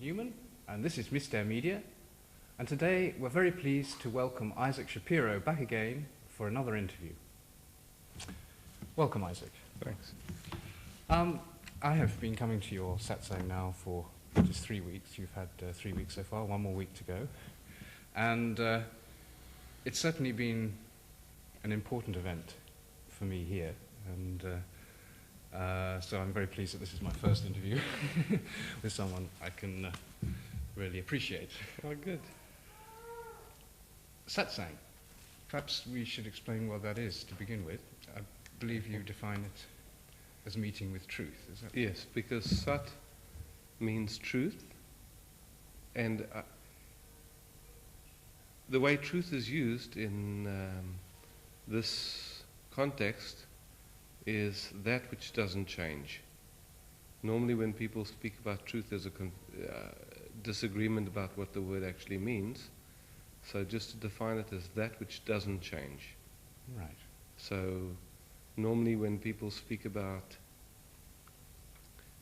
Newman, and this is Mr. Media. And today we're very pleased to welcome Isaac Shapiro back again for another interview. Welcome, Isaac. Thanks. I have been coming to your satsang now for just 3 weeks. You've had 3 weeks so far, one more week to go. And it's certainly been an important event for me here. And so I'm very pleased that this is my first interview with someone I can really appreciate. Oh, good. Satsang. Perhaps we should explain what that is to begin with. I believe you define it as meeting with truth. Is that? Yes, because Sat means truth, and the way truth is used in this context is that which doesn't change. Normally when people speak about truth, there's a disagreement about what the word actually means. So just to define it as that which doesn't change. Right. So normally when people speak about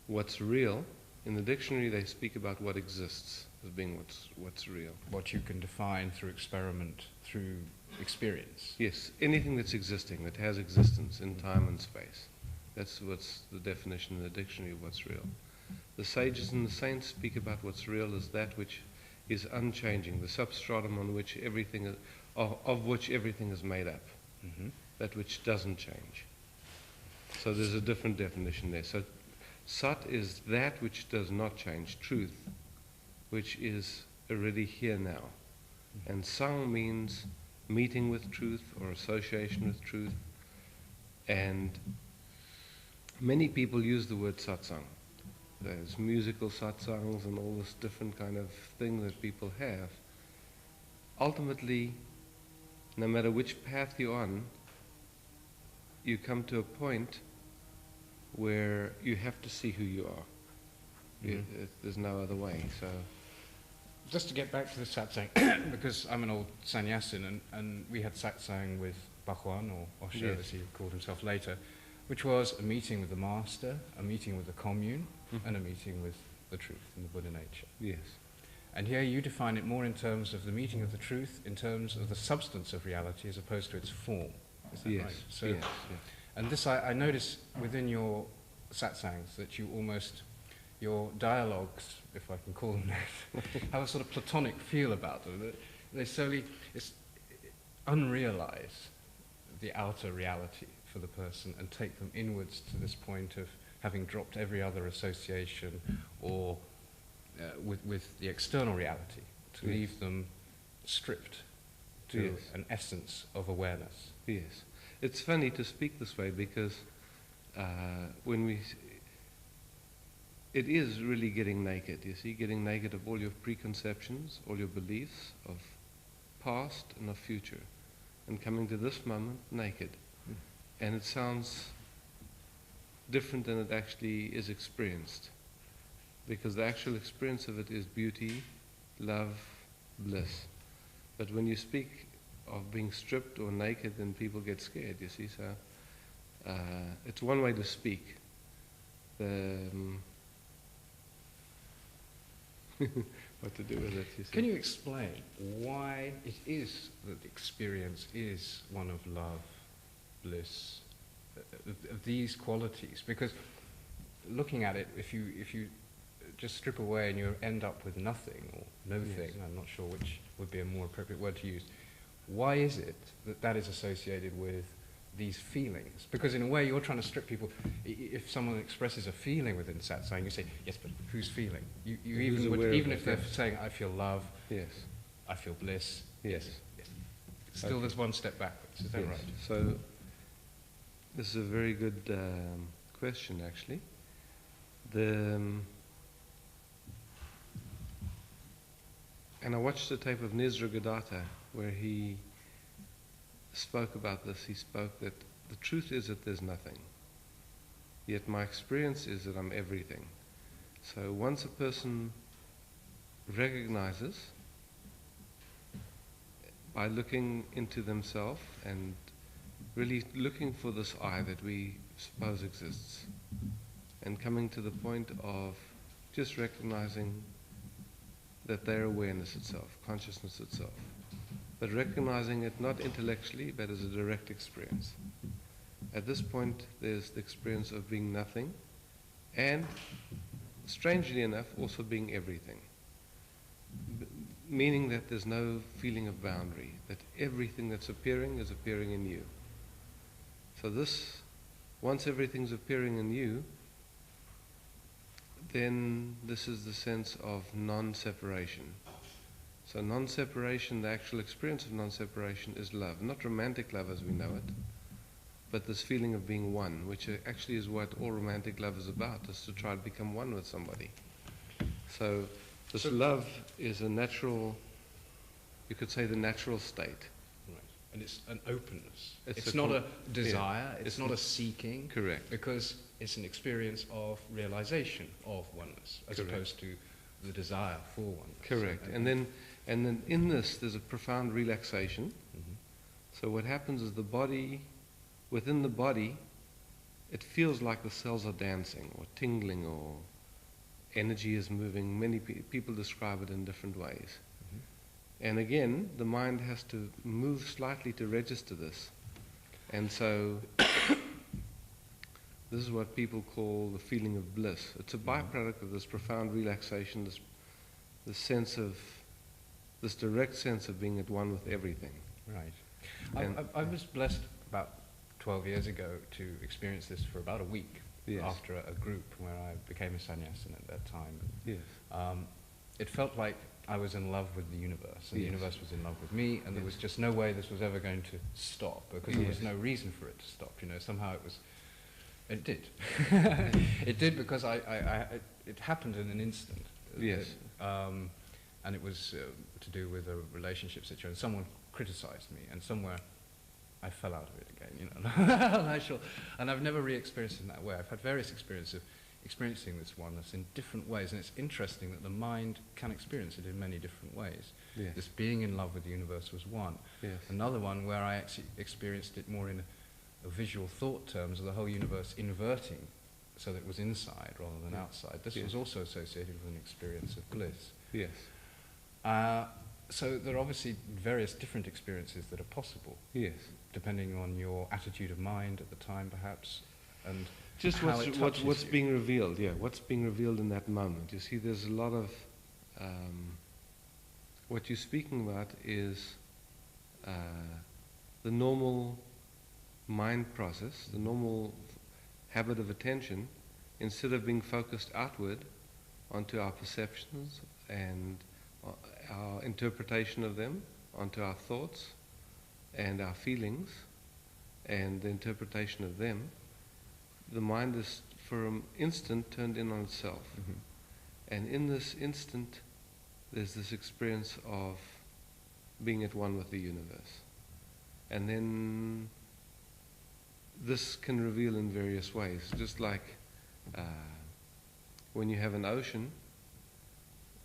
what's real, in the dictionary they speak about what exists as being what's real. What you can define through experiment, through experience. Yes, anything that's existing, that has existence in time and space. That's what's the definition in the dictionary of what's real. The sages and the saints speak about what's real as that which is unchanging, the substratum on which everything is, of which everything is made up. Mm-hmm. That which doesn't change. So there's a different definition there. So Sat is that which does not change, truth, which is already here now. And Sang means meeting with truth or association with truth. And many people use the word satsang. There's musical satsangs and all this different kind of thing that people have. Ultimately, no matter which path you're on, you come to a point where you have to see who you are. Mm-hmm. There's no other way. So, just to get back to the satsang, because I'm an old sannyasin, and we had satsang with Bhagwan, or Osho, yes, as he called himself later, which was a meeting with the master, a meeting with the commune, and a meeting with the truth and the Buddha nature. yes, And here you define it more in terms of the meeting of the truth, in terms of the substance of reality as opposed to its form. Is that yes, right? So, yes, and this I notice within your satsangs that you almost, your dialogues, if I can call them that, have a sort of platonic feel about them. They solely unrealize the outer reality for the person and take them inwards to this point of having dropped every other association or with the external reality, to yes, leave them stripped to yes, an essence of awareness. yes. It's funny to speak this way because it is really getting naked, you see, getting naked of all your preconceptions, all your beliefs of past and of future, and coming to this moment naked. And it sounds different than it actually is experienced, because the actual experience of it is beauty, love, bliss. But when you speak of being stripped or naked, then people get scared, you see. So it's one way to speak. What to do with it, you see. Can you explain why it is that the experience is one of love, bliss, of these qualities? Because looking at it, if you just strip away and you end up with nothing or no Yes. thing, I'm not sure which would be a more appropriate word to use, why is it that that is associated with these feelings? Because in a way you're trying to strip people. If someone expresses a feeling within satsang, you say, yes, but whose feeling? You Who's even would, aware of even it, if they're yes. saying, I feel love, Yes, I feel bliss. yes. Yes. Still, Okay. there's one step backwards. Is that Yes. right? So this is a very good question, actually. And I watched the tape of Nisargadatta where he spoke about this. He spoke that the truth is that there's nothing, yet my experience is that I'm everything. So once a person recognizes by looking into themselves and really looking for this I that we suppose exists, and coming to the point of just recognizing that they're awareness itself, consciousness itself. But recognizing it not intellectually, but as a direct experience. At this point, there's the experience of being nothing, and, strangely enough, also being everything. Meaning that there's no feeling of boundary, that everything that's appearing is appearing in you. So this, once everything's appearing in you, then this is the sense of non-separation. So non-separation, the actual experience of non-separation is love. Not romantic love as we know it, but this feeling of being one, which actually is what all romantic love is about, is to try to become one with somebody. So this love is a natural, you could say the natural state. Right. And it's an openness. It's It's not a desire, yeah, it's not a seeking. Correct. Because it's an experience of realization of oneness, as Correct. opposed to the desire for oneness. Correct. And then in this, there's a profound relaxation. Mhm. So what happens is the body, within the body, it feels like the cells are dancing or tingling or energy is moving. Many people describe it in different ways. Mhm. And again, the mind has to move slightly to register this. And so this is what people call the feeling of bliss. It's a byproduct of this profound relaxation, this sense of, this direct sense of being at one with everything. Right. And- I was blessed about 12 years ago to experience this for about a week. Yes. After a group where I became a sannyasin at that time. Yes. It felt like I was in love with the universe, and the Yes. universe was in love with me, and there was Yes. just no way this was ever going to stop, because there was Yes. no reason for it to stop. You know, somehow it was. It did. It did, because it happened in an instant. Yes. And it was to do with a relationship situation. Someone criticized me, and somewhere I fell out of it again, you know. And I've never re-experienced it in that way. I've had various experiences of experiencing this oneness in different ways, and it's interesting that the mind can experience it in many different ways. Yes. This being in love with the universe was one. Yes. Another one where I actually experienced it more in a visual thought terms of the whole universe inverting, so that it was inside rather than outside. This Yes. was also associated with an experience of bliss. Yes. So there are obviously various different experiences that are possible, Yes. depending on your attitude of mind at the time, perhaps, and Just how it touches what's you. being revealed, yeah, what's being revealed in that moment. You see, there's a lot of, what you're speaking about is the normal mind process, the normal habit of attention, instead of being focused outward onto our perceptions and our interpretation of them, onto our thoughts and our feelings and the interpretation of them, the mind is for an instant turned in on itself. Mhm. And in this instant, there's this experience of being at one with the universe. And then this can reveal in various ways, just like when you have an ocean,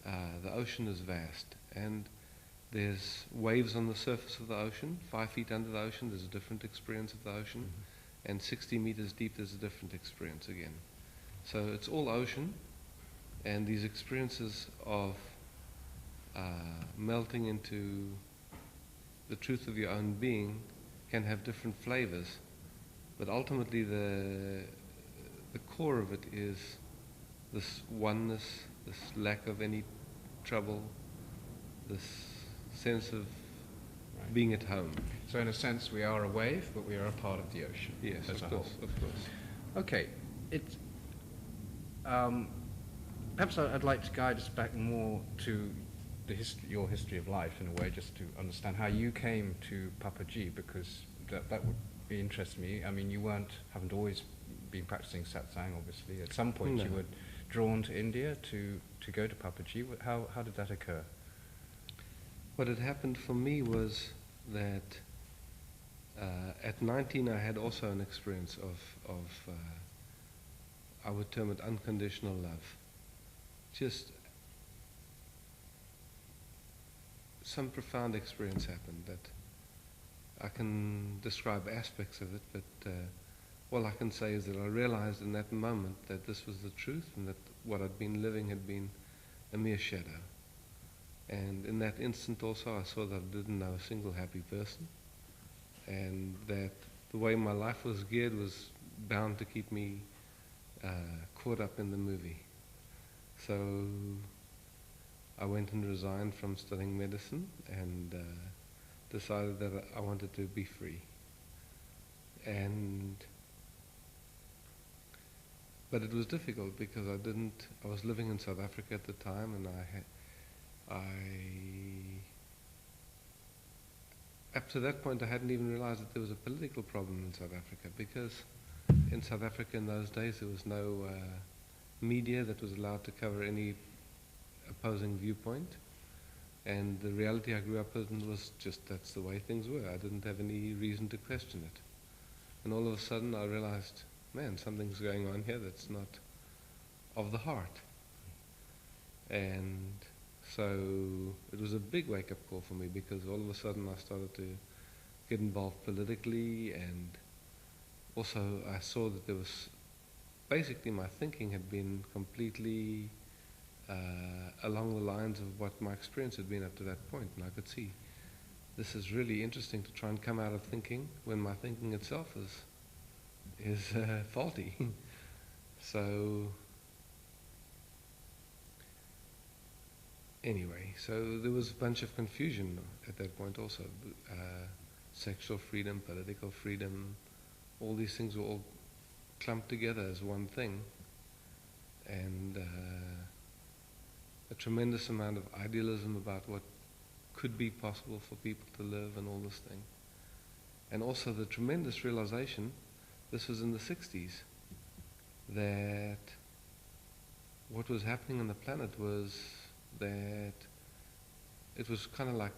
the ocean is vast, and there's waves on the surface of the ocean. 5 feet under the ocean, there's a different experience of the ocean. Mhm. And 60 meters deep, there's a different experience again. So it's all ocean, and these experiences of melting into the truth of your own being can have different flavors, but ultimately the core of it is this oneness, this lack of any trouble, this sense of Right. being at home. So in a sense, we are a wave, but we are a part of the ocean. Yes, as of a course, whole. of course. Okay. Perhaps I'd like to guide us back more to your history of life, in a way, just to understand how you came to Papaji, because that would be interesting me. I mean, you haven't always been practicing satsang, obviously. At some point, No. you were drawn to India to go to Papaji. How did that occur? What had happened for me was that at 19 I had also an experience of I would term it unconditional love. Just some profound experience happened that I can describe aspects of it, but all I can say is that I realized in that moment that this was the truth, and that what I'd been living had been a mere shadow. And in that instant also I saw that I didn't know a single happy person, and that the way my life was geared was bound to keep me caught up in the movie. So I went and resigned from studying medicine and decided that I wanted to be free. But it was difficult because I was living in South Africa at the time, and up to that point I hadn't even realized that there was a political problem in South Africa, because in South Africa in those days there was no media that was allowed to cover any opposing viewpoint, and the reality I grew up in was just that's the way things were. I didn't have any reason to question it. And all of a sudden I realized, man, something's going on here that's not of the heart. And so it was a big wake-up call for me, because all of a sudden I started to get involved politically, and also I saw that there was, basically my thinking had been completely along the lines of what my experience had been up to that point, and I could see this is really interesting to try and come out of thinking when my thinking itself is faulty. So anyway, so there was a bunch of confusion at that point also. Sexual freedom, political freedom, all these things were all clumped together as one thing, and a tremendous amount of idealism about what could be possible for people to live and all this thing. And also the tremendous realization, this was in the 60s, that what was happening on the planet was that it was kind of like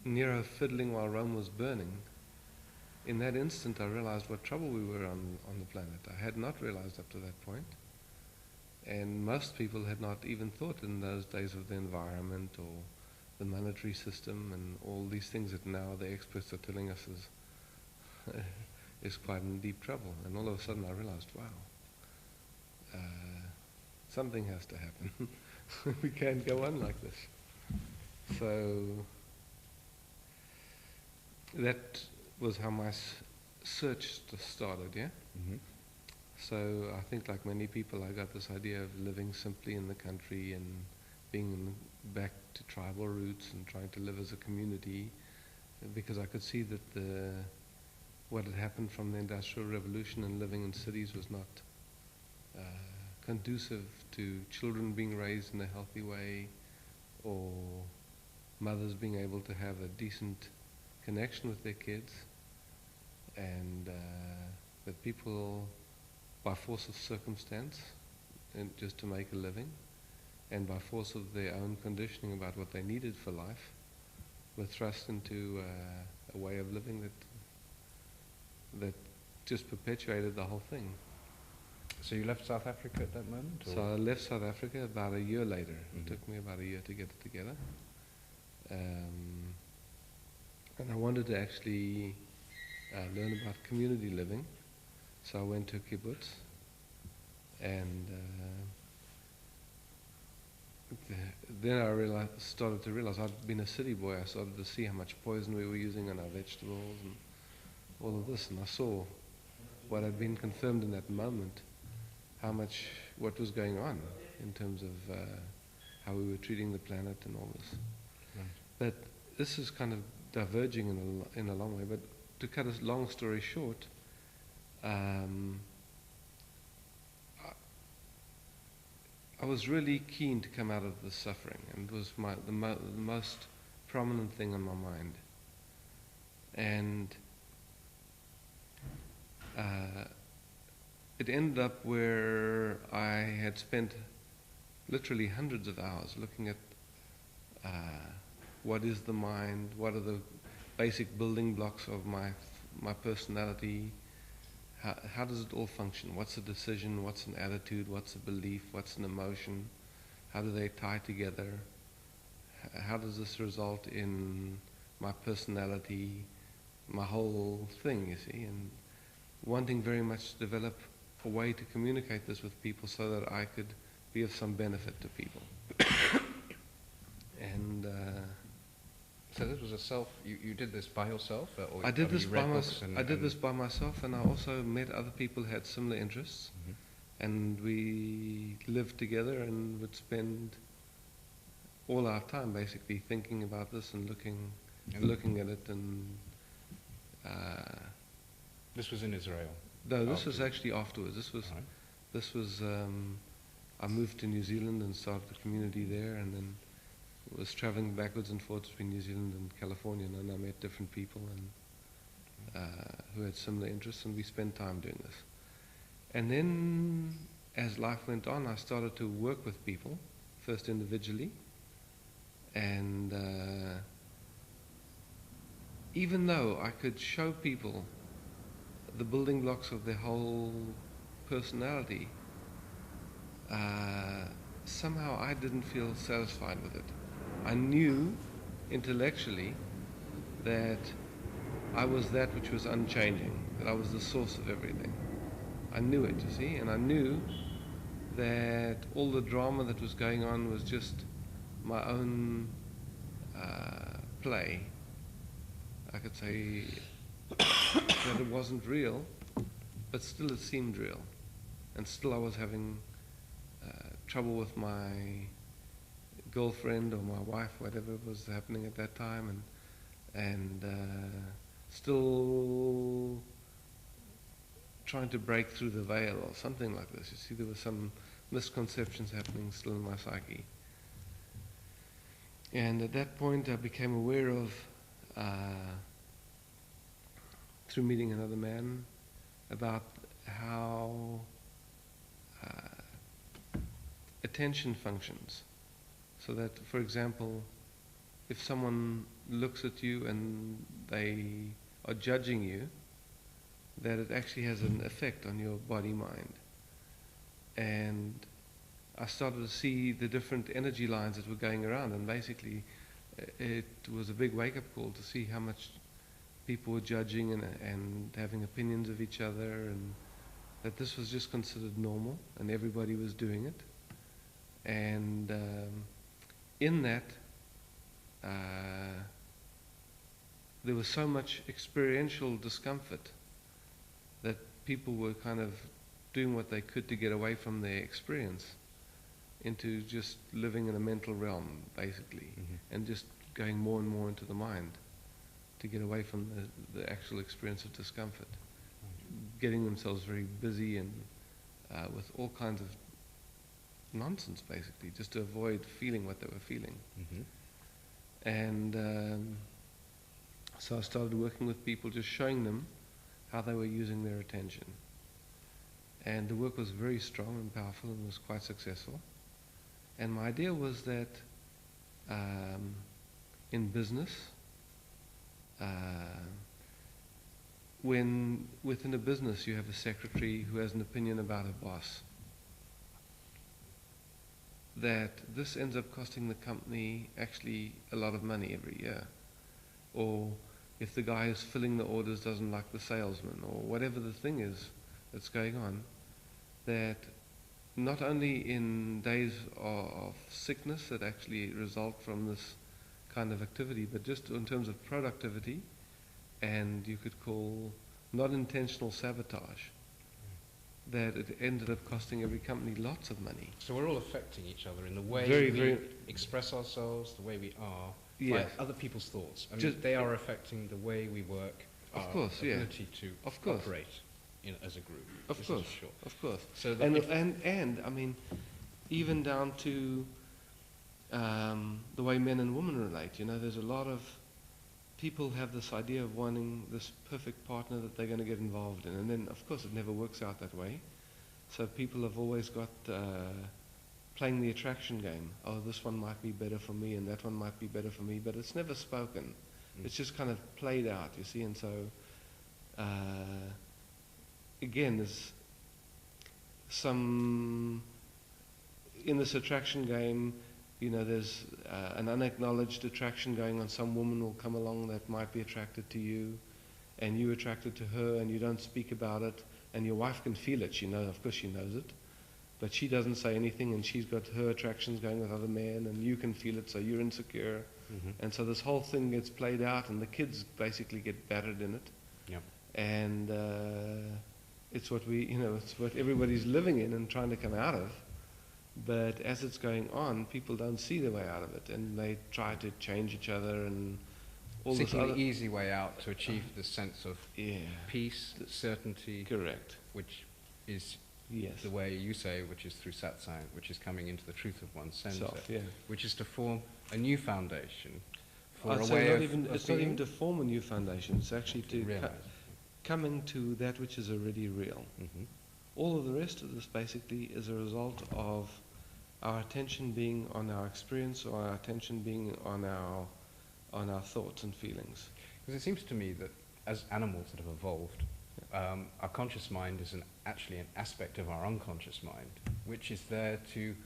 Nero fiddling while Rome was burning. In that instant I realized what trouble we were on the planet. I had not realized up to that point. And most people had not even thought in those days of the environment or the monetary system and all these things that now the experts are telling us is quite in deep trouble. And all of a sudden I realized, wow, something has to happen. We can't go on like this. So that was how my search started, yeah? Mm-hmm. So I think, like many people, I got this idea of living simply in the country and being back to tribal roots and trying to live as a community, because I could see that what had happened from the Industrial Revolution and living in cities was not conducive to children being raised in a healthy way, or mothers being able to have a decent connection with their kids, and that people, by force of circumstance, and just to make a living, and by force of their own conditioning about what they needed for life, were thrust into a way of living that just perpetuated the whole thing. So you left South Africa at that moment? Or? So I left South Africa about a year later. Mm-hmm. It took me about a year to get it together. And I wanted to actually learn about community living. So I went to a kibbutz, and then I started to realize I'd been a city boy. I started to see how much poison we were using on our vegetables and all of this, and I saw what had been confirmed in that moment, what was going on in terms of how we were treating the planet and all this. Right. But this is kind of diverging in a long way. But to cut a long story short, I was really keen to come out of the suffering, and it was the most prominent thing on my mind. And it ended up where I had spent literally hundreds of hours looking at what is the mind, what are the basic building blocks of my personality, how does it all function, what's a decision, what's an attitude, what's a belief, what's an emotion, how do they tie together, how does this result in my personality, my whole thing, you see, and wanting very much to develop a way to communicate this with people so that I could be of some benefit to people. And So this was a self. You did this by yourself, or I did I mean, this you by read books I did this by myself, and I also met other people who had similar interests, Mhm. and we lived together and would spend all our time basically thinking about this and looking at it. And This was in Israel. no, this was Afterwards. actually afterwards. Right. This was I moved to New Zealand and started a community there, and then was traveling backwards and forwards between New Zealand and California, and I met different people and who had similar interests, and we spent time doing this. And then, as life went on, I started to work with people, first individually, and even though I could show people the building blocks of their whole personality, somehow I didn't feel satisfied with it. I knew intellectually that I was that which was unchanging, that I was the source of everything. I knew it, you see, and I knew that all the drama that was going on was just my own play. I could say that it wasn't real, but still it seemed real. And still I was having trouble with my girlfriend or my wife, whatever was happening at that time, and still trying to break through the veil or something like this. You see, there were some misconceptions happening still in my psyche. And at that point I became aware of, through meeting another man, about how attention functions. So that, for example, if someone looks at you and they are judging you, that it actually has an effect on your body-mind. And I started to see the different energy lines that were going around, and basically it was a big wake-up call to see how much people were judging and having opinions of each other, and that this was just considered normal and everybody was doing it. And in that, there was so much experiential discomfort that people were kind of doing what they could to get away from their experience into just living in a mental realm, basically, and just going more and more into the mind to get away from the actual experience of discomfort, getting themselves very busy and with all kinds of nonsense, basically, just to avoid feeling what they were feeling. And so I started working with people, just showing them how they were using their attention. And the work was very strong and powerful and was quite successful. And my idea was that in business, when within a business you have a secretary who has an opinion about a boss, that this ends up costing the company actually a lot of money every year. Or if the guy who's filling the orders doesn't like the salesman, or whatever the thing is that's going on, that not only in days of sickness that actually result from this kind of activity, but just in terms of productivity, and you could call not intentional sabotage, that it ended up costing every company lots of money. So we're all affecting each other in the way we express ourselves, the way we are, by other people's thoughts. I mean, they are affecting the way we work, our ability to operate as a group. Of course. So and I mean, even down to the way men and women relate. You know, there's a lot of people have this idea of wanting this perfect partner that they're going to get involved in, and then of course it never works out that way. So people have always got playing the attraction game. Oh, this one might be better for me and that one might be better for me, but it's never spoken. It's just kind of played out, you see. And so again, there's some in this attraction game. You know, there's an unacknowledged attraction going on. Some woman will come along that might be attracted to you, and you're attracted to her, and you don't speak about it, and your wife can feel it. She knows, of course she knows it, but she doesn't say anything, and she's got her attractions going with other men, and you can feel it, so you're insecure. And so this whole thing gets played out, and the kids basically get battered in it. Yep. And it's what it's what everybody's living in and trying to come out of. But as it's going on, people don't see the way out of it, and they try to change each other and all this Seeking other... the easy way out to achieve this sense of Yeah. peace, certainty. Correct. Which is Yes. the way you say, which is through satsang, which is coming into the truth of one's center, Yeah. which is to form a new foundation for I'd a say way not of even, of it's not being. even to form a new foundation, it's actually to Realize. coming to that which is already real. All of the rest of this basically is a result of our attention being on our experience, or our attention being on our thoughts and feelings. Because it seems to me that as animals that have evolved, our conscious mind is actually an aspect of our unconscious mind, which is there to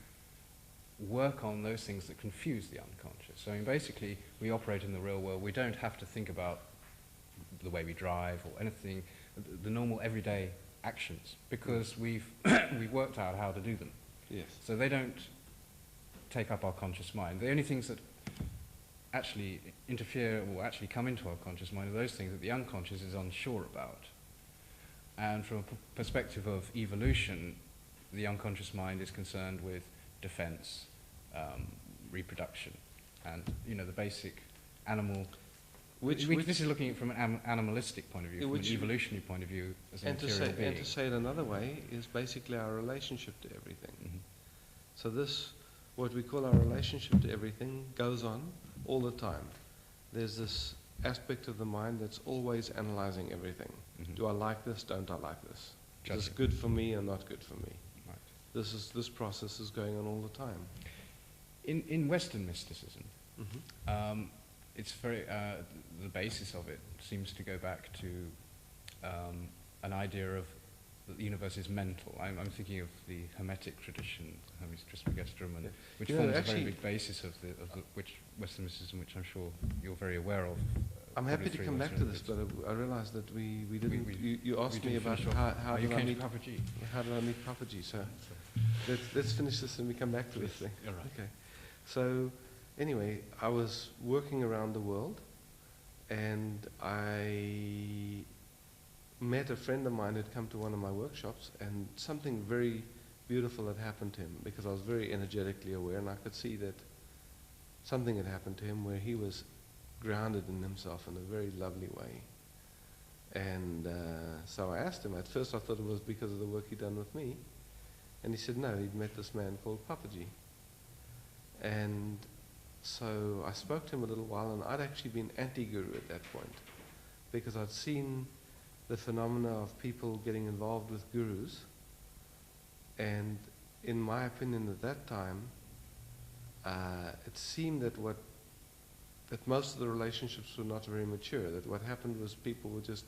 work on those things that confuse the unconscious. So I mean, basically, we operate in the real world. We don't have to think about the way we drive or anything, the normal everyday actions, because we've worked out how to do them. Yes. So they don't take up our conscious mind. The only things that actually interfere or actually come into our conscious mind are those things that the unconscious is unsure about. And from a perspective of evolution, the unconscious mind is concerned with defense, reproduction, and the basic animal. This is looking at it from an animalistic point of view, from an evolutionary point of view, as an material being. And to say it another way is basically our relationship to everything. So this, what we call our relationship to everything, goes on all the time. There's this aspect of the mind that's always analyzing everything. Do I like this? Don't I like this? Is this good for me or not good for me? Right. This process is going on all the time. In Western mysticism, it's very the basis of it seems to go back to an idea of that the universe is mental. I'm thinking of the Hermetic tradition, Hermes Trismegistum, which forms a very big basis of which Western mysticism, which I'm sure you're very aware of. I'm happy to come back to this, but I realised that we didn't. You asked me about how did I meet Papaji. How did I meet Papaji? So let's finish this and we come back to this thing. All right. Okay. So anyway, I was working around the world, and I met a friend of mine who'd come to one of my workshops, and something very beautiful had happened to him, because I was very energetically aware, and I could see that something had happened to him where he was grounded in himself in a very lovely way. And so I asked him. At first I thought it was because of the work he'd done with me, and he said no, he'd met this man called Papaji. And so I spoke to him a little while, and I'd actually been anti-guru at that point, because I'd seen the phenomena of people getting involved with gurus, and in my opinion at that time, it seemed that most of the relationships were not very mature, that what happened was people were just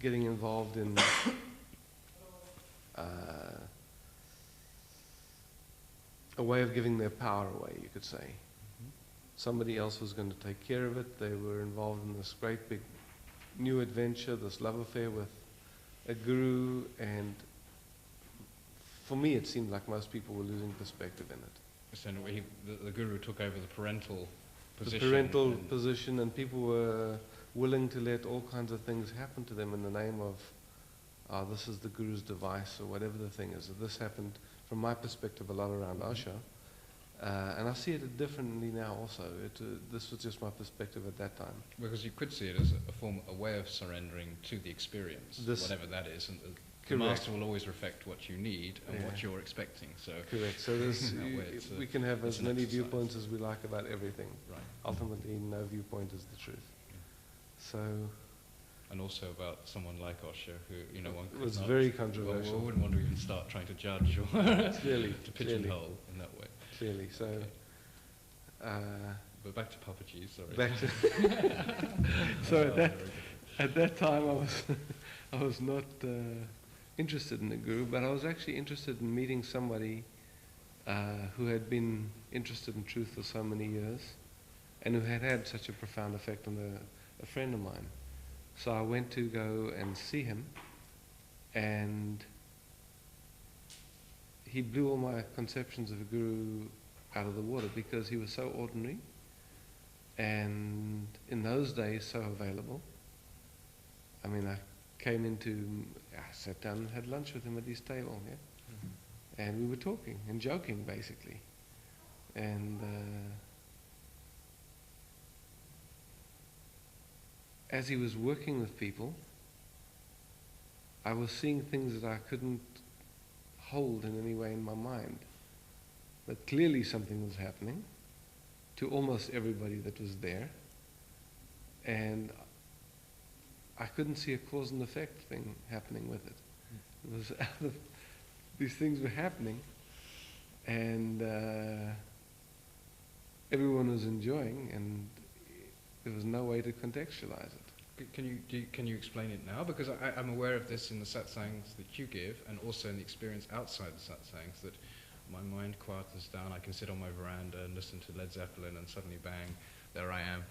getting involved in a way of giving their power away, you could say. Somebody else was going to take care of it. They were involved in this great big new adventure, this love affair with a guru, and for me it seemed like most people were losing perspective in it. So the guru took over the parental position. The parental position, and people were willing to let all kinds of things happen to them in the name of, this is the guru's device, or whatever the thing is. This happened, from my perspective, a lot around Osho. And I see it differently now also. This was just my perspective at that time. Because you could see it as a way of surrendering to the experience, whatever that is. And the master will always reflect what you need and what you're expecting. So correct. So we can have as many viewpoints as we like about everything. Right. Ultimately, no viewpoint is the truth. So. And also about someone like Osho, who one could was very controversial. Well, I wouldn't want to even start trying to judge or to pigeonhole in that way. Clearly, so. But back to Papaji, sorry. Back to. So at that time, I was not interested in the guru, but I was actually interested in meeting somebody who had been interested in truth for so many years, and who had had such a profound effect on a friend of mine. So I went to go and see him, and he blew all my conceptions of a guru out of the water because he was so ordinary and in those days so available. I mean, I sat down and had lunch with him at his table, yeah? Mm-hmm. And we were talking and joking, basically. And as he was working with people, I was seeing things that I couldn't hold in any way in my mind. But clearly something was happening to almost everybody that was there. And I couldn't see a cause and effect thing happening with it. It was out of, these things were happening, and everyone was enjoying, and there was no way to contextualize it. Can you explain it now? Because I'm aware of this in the satsangs that you give, and also in the experience outside the satsangs, that my mind quietens down. I can sit on my veranda and listen to Led Zeppelin, and suddenly, bang, there I am.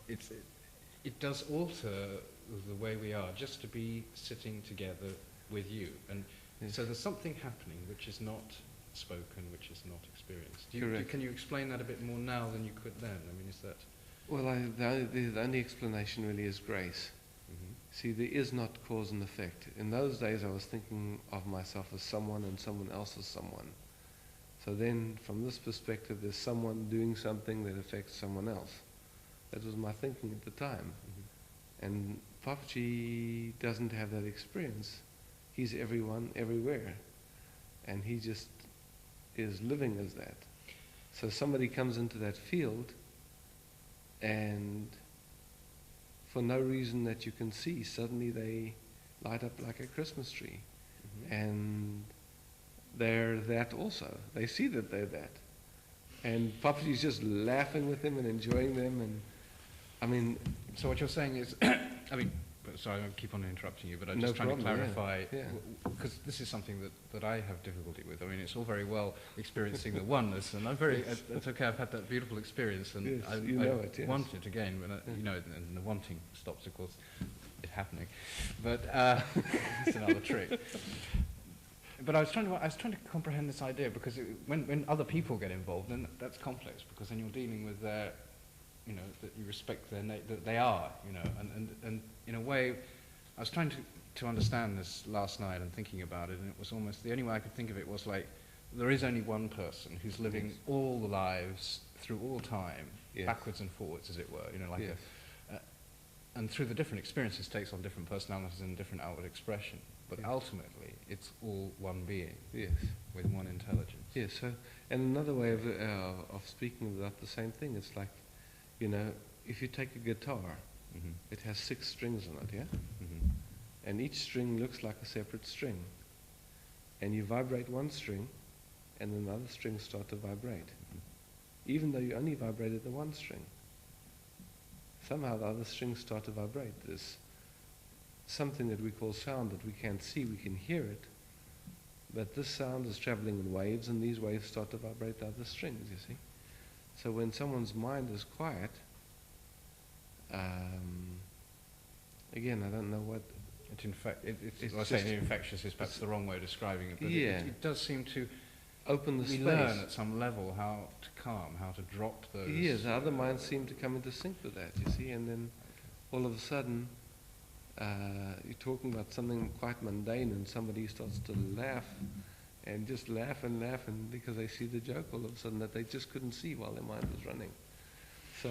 It does alter the way we are, just to be sitting together with you. And so there's something happening which is not spoken, which is not experienced. Can you explain that a bit more now than you could then? I mean, is that... Well, the only explanation really is grace. Mm-hmm. See, there is not cause and effect. In those days I was thinking of myself as someone and someone else as someone. So then, from this perspective, there's someone doing something that affects someone else. That was my thinking at the time. Mm-hmm. And Papaji doesn't have that experience. He's everyone, everywhere. And he just is living as that. So somebody comes into that field, and for no reason that you can see, suddenly they light up like a Christmas tree. Mm-hmm. And they're that also. They see that they're that. And Papaji's just laughing with them and enjoying them. And I mean... So what you're saying is... I mean, sorry, I keep on interrupting you, but I'm just trying to clarify, because this is something that I have difficulty with. I mean, it's all very well experiencing the oneness, and I'm very... It's okay, I've had that beautiful experience, and yes, I want it again, but you know, and the wanting stops, of course, it happening. But it's another trick. But I was trying to comprehend this idea, because when other people get involved, then that's complex, because then you're dealing with their, you know, that you respect their that they are, you know, and in a way, I was trying to understand this last night and thinking about it, and it was almost, the only way I could think of it was like, there is only one person who's living all the lives through all time, backwards and forwards, as it were, you know, like and through the different experiences takes on different personalities and different outward expression. But ultimately, it's all one being, with one intelligence. Yes, so, and another way of speaking about the same thing, it's like, you know, if you take a guitar, mm-hmm. it has 6 strings on it, yeah? Mm-hmm. And each string looks like a separate string. And you vibrate one string, and then the other strings start to vibrate. Mm-hmm. Even though you only vibrated the one string. Somehow the other strings start to vibrate. There's something that we call sound that we can't see, we can hear it, but this sound is traveling in waves, and these waves start to vibrate the other strings, you see. So when someone's mind is quiet, again, I don't know what... Infectious is perhaps the wrong way of describing it, but it does seem to open the space. We learn at some level how to calm, how to drop those... Yes, the other minds seem to come into sync with that, you see, and then all of a sudden, you're talking about something quite mundane, and somebody starts to laugh, and just laugh, and because they see the joke all of a sudden that they just couldn't see while their mind was running. So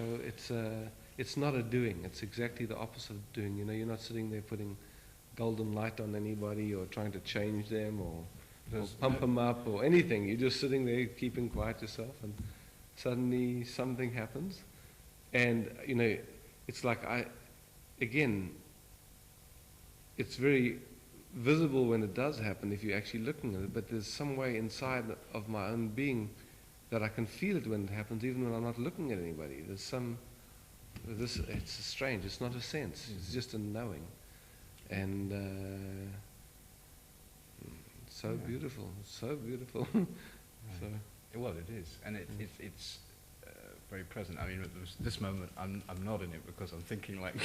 it's not a doing, it's exactly the opposite of doing. You know, you're not sitting there putting golden light on anybody or trying to change them or pump them up or anything. You're just sitting there keeping quiet yourself, and suddenly something happens. And, you know, it's like again, it's very visible when it does happen if you're actually looking at it, but there's some way inside of my own being that I can feel it when it happens, even when I'm not looking at anybody. It's strange, it's not a sense, it's just a knowing. And so beautiful, so beautiful. So, well, it is, and it's very present. I mean, at this moment, I'm not in it because I'm thinking like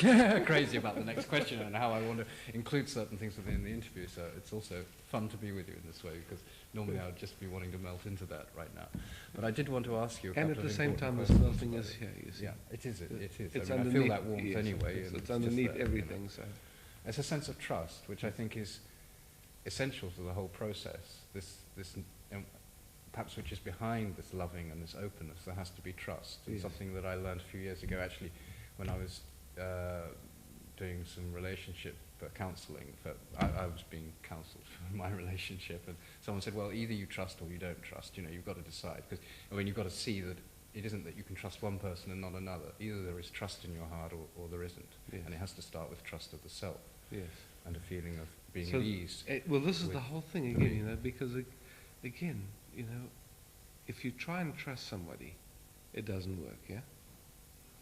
crazy about the next question and how I want to include certain things within the interview. So it's also fun to be with you in this way because normally I would just be wanting to melt into that right now. But I did want to ask you a couple And at of the same time, important this questions melting about is it. here, you see. Yeah, it is. It is. It's I mean, I feel that warmth anyway. It's and just underneath there, everything. You know. So It's a sense of trust, which I think is essential to the whole process. This perhaps which is behind this loving and this openness, there has to be trust. And Yes. something that I learned a few years ago, actually, when I was doing some relationship counselling. I was being counselled for my relationship, and someone said, well, either you trust or you don't trust. You know, you've got to decide. Because I mean, you've got to see that it isn't that you can trust one person and not another. Either there is trust in your heart or there isn't. Yes. And it has to start with trust of the self. yes. And a feeling of being So at ease. well, this is with the whole thing again, you know, because again, you know, if you try and trust somebody, it doesn't work, yeah?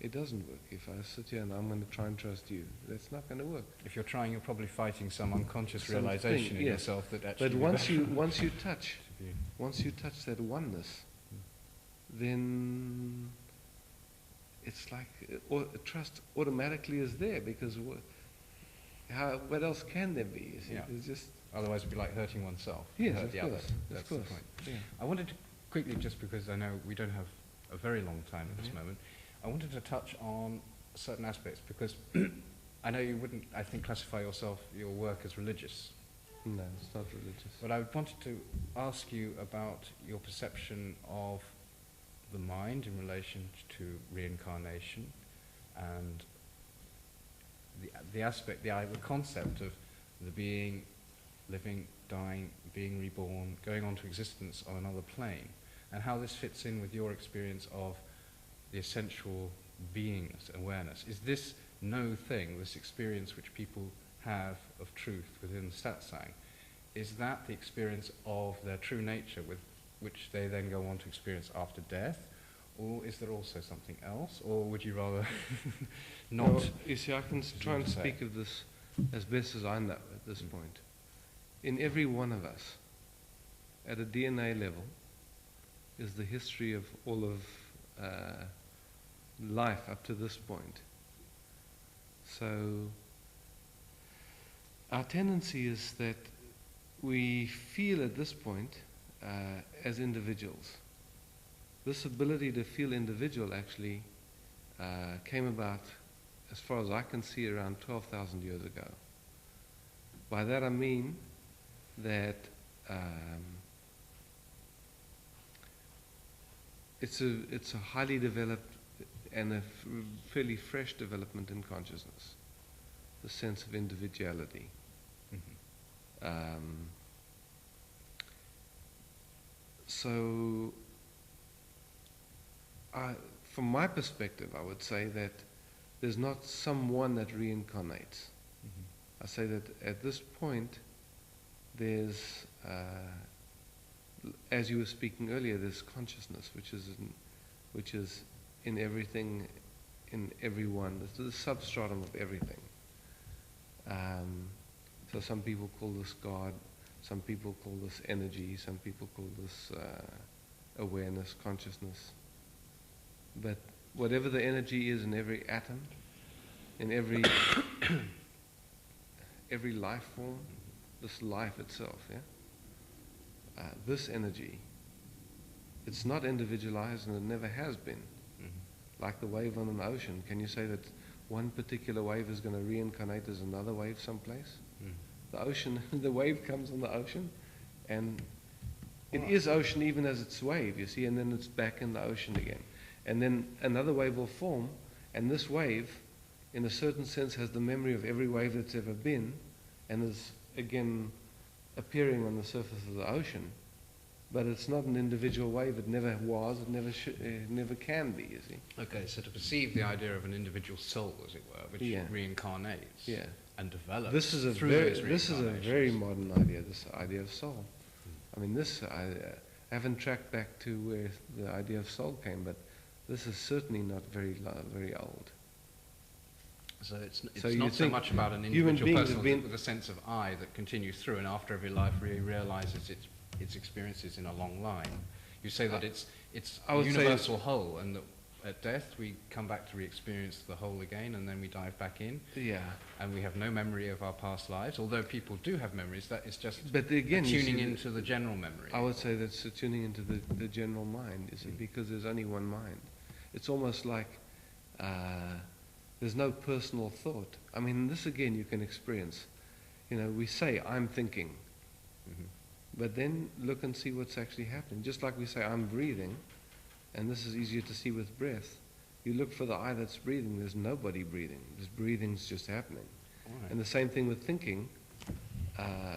It doesn't work. If I sit here and I'm going to try and trust you, that's not going to work. If you're trying, you're probably fighting some unconscious Something, realization in yes. yourself that actually. But once you touch that oneness, Mm. then it's like trust automatically is there because what else can there be? You see? Yeah. It's just Otherwise, it'd be like hurting oneself. yes, hurt of the course, other. That's of course. the point. Yeah. I wanted to quickly, just because I know we don't have a very long time at this Mhm. moment, I wanted to touch on certain aspects because I know you wouldn't, I think, classify your work as religious. No, it's not religious. But I wanted to ask you about your perception of the mind in relation to reincarnation and the aspect, the concept of the being, living, dying, being reborn, going on to existence on another plane, and how this fits in with your experience of the essential beingness, awareness. Is this no thing, this experience which people have of truth within the satsang, is that the experience of their true nature with which they then go on to experience after death? Or is there also something else? Or would you rather not? Well, you see, I can try and say. speak of this as best as I know at this point. In every one of us, at a DNA level, is the history of all of life up to this point. So our tendency is that we feel at this point as individuals. This ability to feel individual actually came about, as far as I can see, around 12,000 years ago. By that I mean that it's a highly developed and a fairly fresh development in consciousness, the sense of individuality. Mhm. So, from my perspective, I would say that there's not someone that reincarnates. Mhm. I say that at this point, there's, as you were speaking earlier, there's consciousness, which is in everything, in everyone. It's the substratum of everything. So some people call this God, some people call this energy, some people call this awareness, consciousness. But whatever the energy is in every atom, in every every life form, this life itself, yeah? This energy, it's not individualized and it never has been. Mhm. Like the wave on an ocean. Can you say that one particular wave is going to reincarnate as another wave someplace? Mhm. The ocean, the wave comes on the ocean, and it Wow. is ocean even as it's wave, you see, and then it's back in the ocean again. And then another wave will form, and this wave, in a certain sense, has the memory of every wave that's ever been, and is again appearing on the surface of the ocean. But it's not an individual wave. It never was. It never can be, you see. Okay, so to perceive the idea of an individual soul, as it were, which Yeah. reincarnates Yeah. and develops This is a through very those this is a reincarnations. very modern idea. This idea of soul. I mean, this I haven't tracked back to where the idea of soul came, but this is certainly not very old. So it's So you not so think much about an human individual beings person have been- with a sense of I that continues through, and after every life realizes its experiences in a long line. You say that it's I a would say- universal whole, and that at death we come back to re-experience the whole again, and then we dive back in, Yeah. and we have no memory of our past lives. Although people do have memories, that is just But again, you tuning see, into the general memory. I would say that's tuning into the general mind, is it? Because there's only one mind. It's almost like there's no personal thought. I mean, this again you can experience. You know, we say, I'm thinking. Mhm. But then look and see what's actually happening. Just like we say, I'm breathing, and this is easier to see with breath. You look for the eye that's breathing, there's nobody breathing. This breathing's just happening. Right. And the same thing with thinking.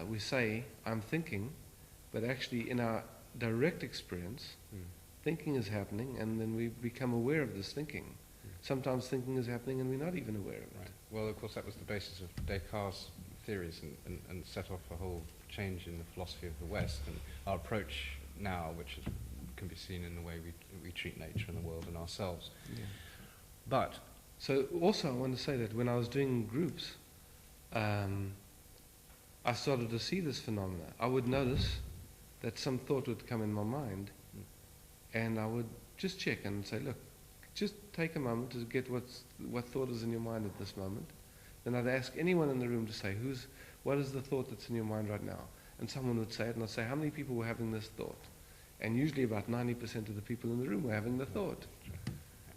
We say, I'm thinking, but actually in our direct experience, thinking is happening, and then we become aware of this thinking. Sometimes thinking is happening and we're not even aware of it. Right. Well, of course, that was the basis of Descartes' theories, and set off a whole change in the philosophy of the West, and our approach now, which can be seen in the way we treat nature and the world and ourselves. Yeah. But So also I want to say that when I was doing groups, I started to see this phenomena. I would notice that some thought would come in my mind, and I would just check and say, look, just take a moment to get what thought is in your mind at this moment. Then I'd ask anyone in the room to say, what is the thought that's in your mind right now? And someone would say it, and I'd say, how many people were having this thought? And usually about 90% of the people in the room were having the thought.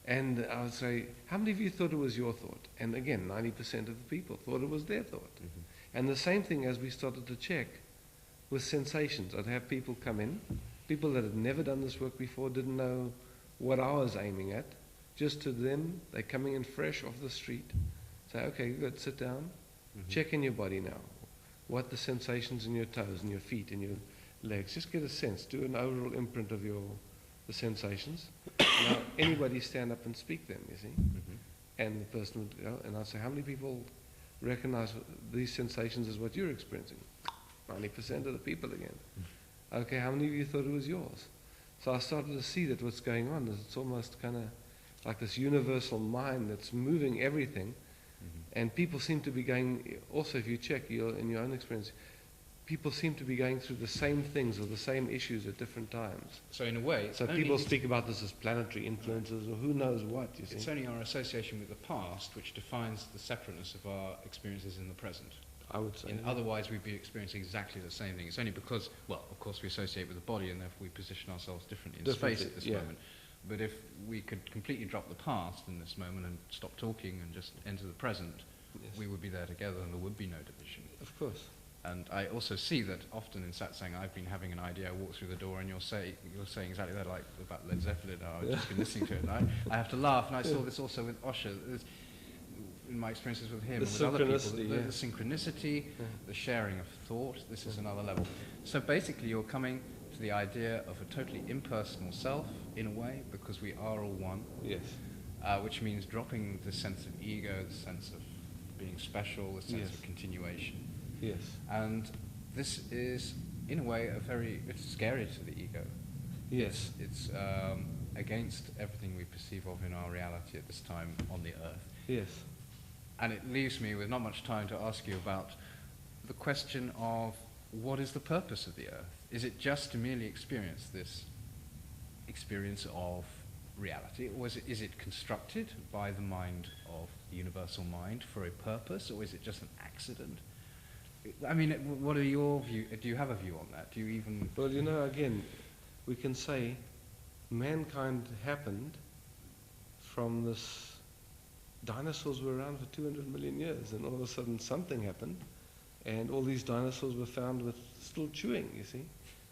And I would say, how many of you thought it was your thought? And again, 90% of the people thought it was their thought. And the same thing as we started to check with sensations. I'd have people come in, people that had never done this work before, didn't know what I was aiming at. Just to them, they're coming in fresh off the street. Say, okay, good, sit down. Check in your body now. What the sensations in your toes and your feet and your legs. Just get a sense. Do an overall imprint of the sensations. Now, anybody stand up and speak them, you see. And the person would go, and I'd say, how many people recognize these sensations as what you're experiencing? 90% of the people again. Okay, how many of you thought it was yours? So I started to see that what's going on is it's almost kind of like this universal mind that's moving everything. And people seem to be going, also if you check in your own experience, people seem to be going through the same things or the same issues at different times. so in a way, So people speak about this as planetary influences or who knows what, you see. it's only our association with the past which defines the separateness of our experiences in the present. I would say. Otherwise, we'd be experiencing exactly the same thing. It's only because, well, of course, we associate with the body, and therefore we position ourselves differently in space at this moment. But if we could completely drop the past in this moment and stop talking and just enter the present, we would be there together, and there would be no division. Of course. And I also see that often in satsang, I've been having an idea, I walk through the door, and you're saying exactly that, like about Led Zeppelin. I've just been listening to it, and I have to laugh. And I saw this also with Osher. In my experiences with him, with other people, the synchronicity, the sharing of thought, this is another level. So basically you're coming to the idea of a totally impersonal self, in a way, because we are all one. Yes. Which means dropping the sense of ego, the sense of being special, the sense of continuation. Yes. And this is, in a way, it's scary to the ego. Yes. It's against everything we perceive of in our reality at this time on the earth. Yes. And it leaves me with not much time to ask you about the question of what is the purpose of the earth? Is it just to merely experience this experience of reality, or is it constructed by the mind of the universal mind for a purpose, or is it just an accident? I mean, what are your views? Do you have a view on that? Do you even... Well, you know, again, we can say mankind happened from this... Dinosaurs were around for 200 million years, and all of a sudden something happened, and all these dinosaurs were found with still chewing, you see,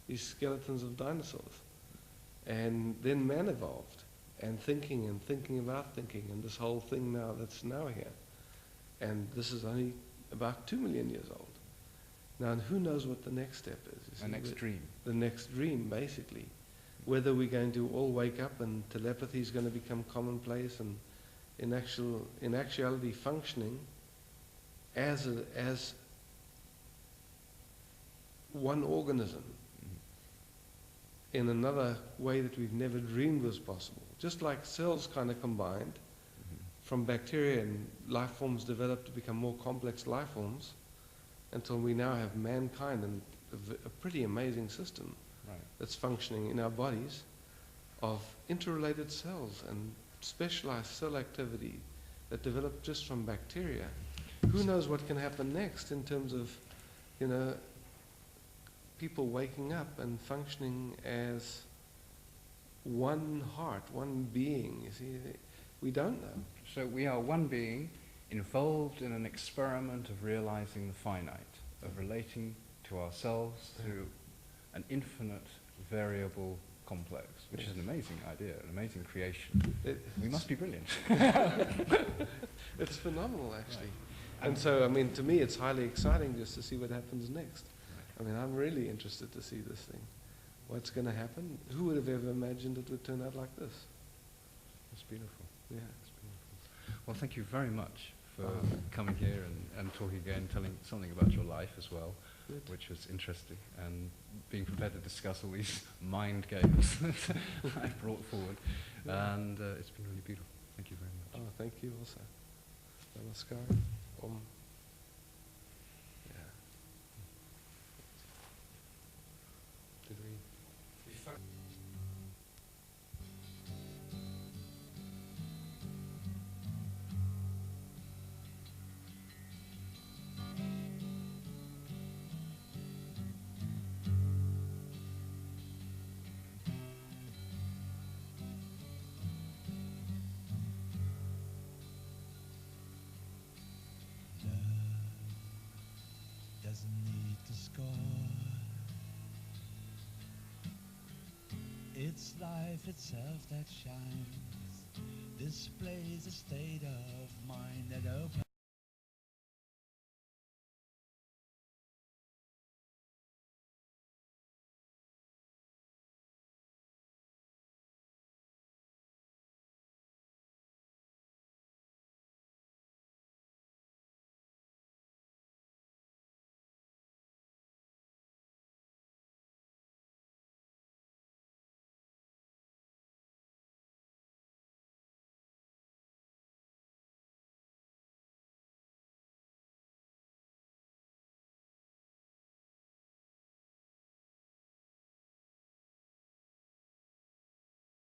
these skeletons of dinosaurs. And then man evolved, and thinking about thinking, and this whole thing now that's now here. And this is only about 2 million years old. Now, and who knows what the next step is? The next dream. The next dream, basically. Whether we're going to all wake up and telepathy is going to become commonplace, and in actuality functioning as one organism in another way that we've never dreamed was possible. Just like cells kind of combined from bacteria, and life forms developed to become more complex life forms until we now have mankind and a pretty amazing system that's functioning in our bodies of interrelated cells and specialized cell activity that developed just from bacteria, who knows what can happen next in terms of, you know, people waking up and functioning as one heart, one being. You see, we don't know. So we are one being involved in an experiment of realizing the finite, of relating to ourselves through an infinite variable complex, which is an amazing idea, an amazing creation. We must be brilliant. It's phenomenal, actually. Right. And so, I mean, to me, it's highly exciting just to see what happens next. Right. I mean, I'm really interested to see this thing. What's going to happen? Who would have ever imagined it would turn out like this? It's beautiful. Yeah. It's beautiful. Well, thank you very much for coming here and talking again, telling something about your life as well. Good. Which was interesting, and being prepared to discuss all these mind games that I brought forward. Yeah. And it's been really beautiful. Thank you very much. Oh, thank you also. Namaskar. Yeah. Did we? Doesn't need to score. It's life itself that shines, displays a state of mind that opens